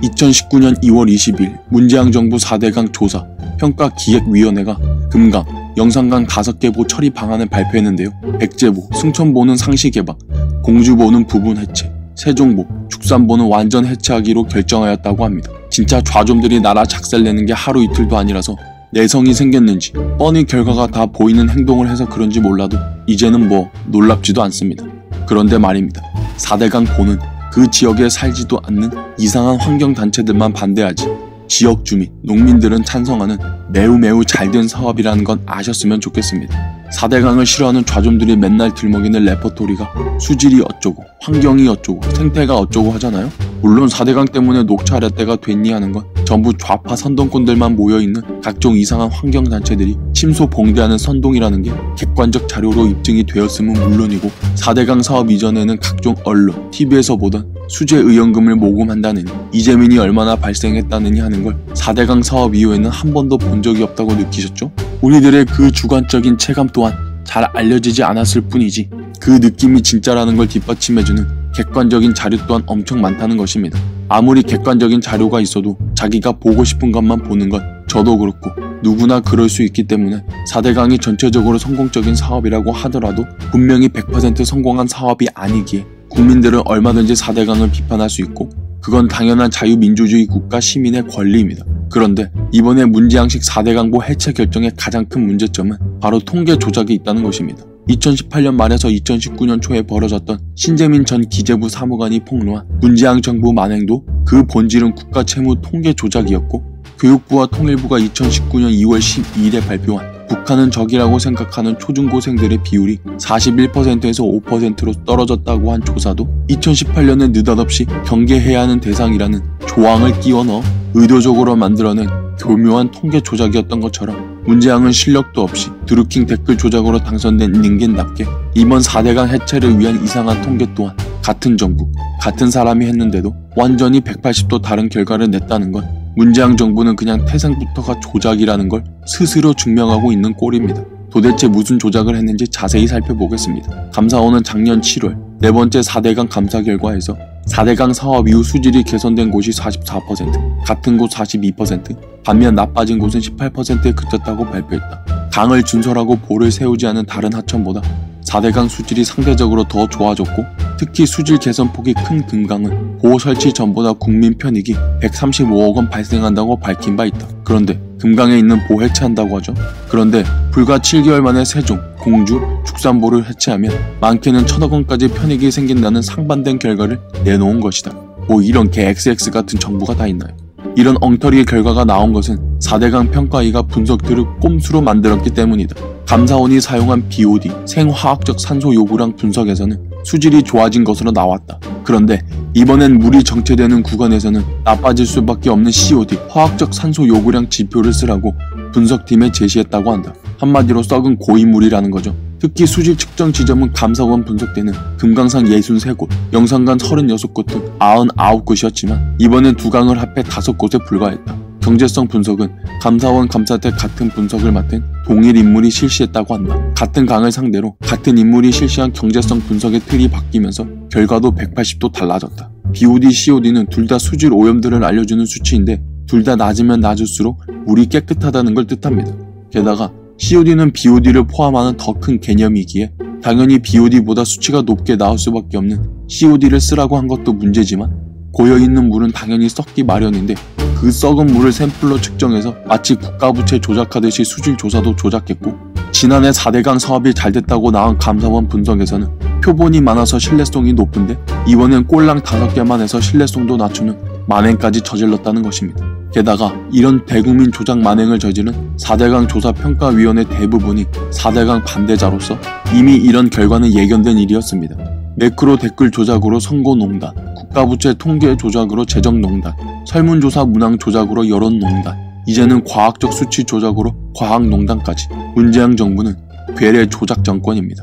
2019년 2월 20일 문재양 정부 4대강 조사 평가기획위원회가 금강, 영산강 5개 보 처리 방안을 발표했는데요. 백제보, 승천보는 상시 개방, 공주보는 부분 해체, 세종보, 축산보는 완전 해체하기로 결정하였다고 합니다. 진짜 좌좀들이 나라 작살내는 게 하루 이틀도 아니라서 내성이 생겼는지 뻔히 결과가 다 보이는 행동을 해서 그런지 몰라도 이제는 뭐 놀랍지도 않습니다. 그런데 말입니다. 4대강 보는 그 지역에 살지도 않는 이상한 환경단체들만 반대하지 지역 주민, 농민들은 찬성하는 매우 잘된 사업이라는 건 아셨으면 좋겠습니다. 4대강을 싫어하는 좌좀들이 맨날 들먹이는 레퍼토리가 수질이 어쩌고 환경이 어쩌고 생태가 어쩌고 하잖아요. 물론 4대강 때문에 녹차 렛대가 됐니 하는 건 전부 좌파 선동꾼들만 모여있는 각종 이상한 환경단체들이 침소 봉대하는 선동이라는 게 객관적 자료로 입증이 되었음은 물론이고 4대강 사업 이전에는 각종 언론, TV에서 보던 수재 의원금을 모금한다느니 이재민이 얼마나 발생했다느니 하는 걸 4대강 사업 이후에는 한 번도 본 적이 없다고 느끼셨죠? 우리들의 그 주관적인 체감 또한 잘 알려지지 않았을 뿐이지 그 느낌이 진짜라는 걸 뒷받침해주는 객관적인 자료 또한 엄청 많다는 것입니다. 아무리 객관적인 자료가 있어도 자기가 보고 싶은 것만 보는 건 저도 그렇고 누구나 그럴 수 있기 때문에 4대강이 전체적으로 성공적인 사업이라고 하더라도 분명히 100% 성공한 사업이 아니기에 국민들은 얼마든지 4대강을 비판할 수 있고 그건 당연한 자유민주주의 국가 시민의 권리입니다. 그런데 이번에 문재양식 4대강보 해체 결정의 가장 큰 문제점은 바로 통계 조작이 있다는 것입니다. 2018년 말에서 2019년 초에 벌어졌던 신재민 전 기재부 사무관이 폭로한 문재양 정부 만행도 그 본질은 국가채무 통계 조작이었고 교육부와 통일부가 2019년 2월 12일에 발표한 북한은 적이라고 생각하는 초중고생들의 비율이 41%에서 5%로 떨어졌다고 한 조사도 2018년에 느닷없이 경계해야 하는 대상이라는 조항을 끼워 넣어 의도적으로 만들어낸 교묘한 통계 조작이었던 것처럼 문재양은 실력도 없이 드루킹 댓글 조작으로 당선된 닌겐답게 이번 4대강 해체를 위한 이상한 통계 또한 같은 정부, 같은 사람이 했는데도 완전히 180도 다른 결과를 냈다는 건 문재양 정부는 그냥 태생부터가 조작이라는 걸 스스로 증명하고 있는 꼴입니다. 도대체 무슨 조작을 했는지 자세히 살펴보겠습니다. 감사원은 작년 7월 네 번째 4대강 감사 결과에서 4대강 사업 이후 수질이 개선된 곳이 44%, 같은 곳 42%, 반면 나빠진 곳은 18%에 그쳤다고 발표했다. 강을 준설하고 보를 세우지 않은 다른 하천보다 4대강 수질이 상대적으로 더 좋아졌고 특히 수질 개선폭이 큰 금강은 보호 설치 전보다 국민 편익이 135억 원 발생한다고 밝힌 바 있다. 그런데 금강에 있는 보 해체한다고 하죠. 그런데 불과 7개월 만에 세종, 공주, 축산보를 해체하면 많게는 1,000억 원까지 편익이 생긴다는 상반된 결과를 내놓은 것이다. 뭐 이런 개 XX 같은 정부가 다 있나요? 이런 엉터리의 결과가 나온 것은 4대강 평가위가 분석들을 꼼수로 만들었기 때문이다. 감사원이 사용한 BOD, 생화학적 산소 요구량 분석에서는 수질이 좋아진 것으로 나왔다. 그런데 이번엔 물이 정체되는 구간에서는 나빠질 수밖에 없는 COD, 화학적 산소 요구량 지표를 쓰라고 분석팀에 제시했다고 한다. 한마디로 썩은 고인물이라는 거죠. 특히 수질 측정 지점은 감사원 분석 때는 금강산 63곳, 영산강 36곳 등 99곳이었지만 이번엔 두 강을 합해 5곳에 불과했다. 경제성 분석은 감사원 감사 때 같은 분석을 맡은 동일 인물이 실시했다고 한다. 같은 강을 상대로 같은 인물이 실시한 경제성 분석의 틀이 바뀌면서 결과도 180도 달라졌다. BOD, COD는 둘 다 수질 오염들을 알려주는 수치인데 둘 다 낮으면 낮을수록 물이 깨끗하다는 걸 뜻합니다. 게다가 COD는 BOD를 포함하는 더 큰 개념이기에 당연히 BOD보다 수치가 높게 나올 수밖에 없는 COD를 쓰라고 한 것도 문제지만 고여있는 물은 당연히 썩기 마련인데 그 썩은 물을 샘플로 측정해서 마치 국가부채 조작하듯이 수질 조사도 조작했고 지난해 4대강 사업이 잘 됐다고 나온 감사원 분석에서는 표본이 많아서 신뢰성이 높은데 이번엔 꼴랑 5개만 해서 신뢰성도 낮추는 만행까지 저질렀다는 것입니다. 게다가 이런 대국민 조작 만행을 저지른 4대강 조사평가위원회 대부분이 4대강 반대자로서 이미 이런 결과는 예견된 일이었습니다. 매크로 댓글 조작으로 선거농단, 국가부채 통계 조작으로 재정농단, 설문조사 문항 조작으로 여론농단, 이제는 과학적 수치 조작으로 과학농단까지 문재양 정부는 괴뢰 조작 정권입니다.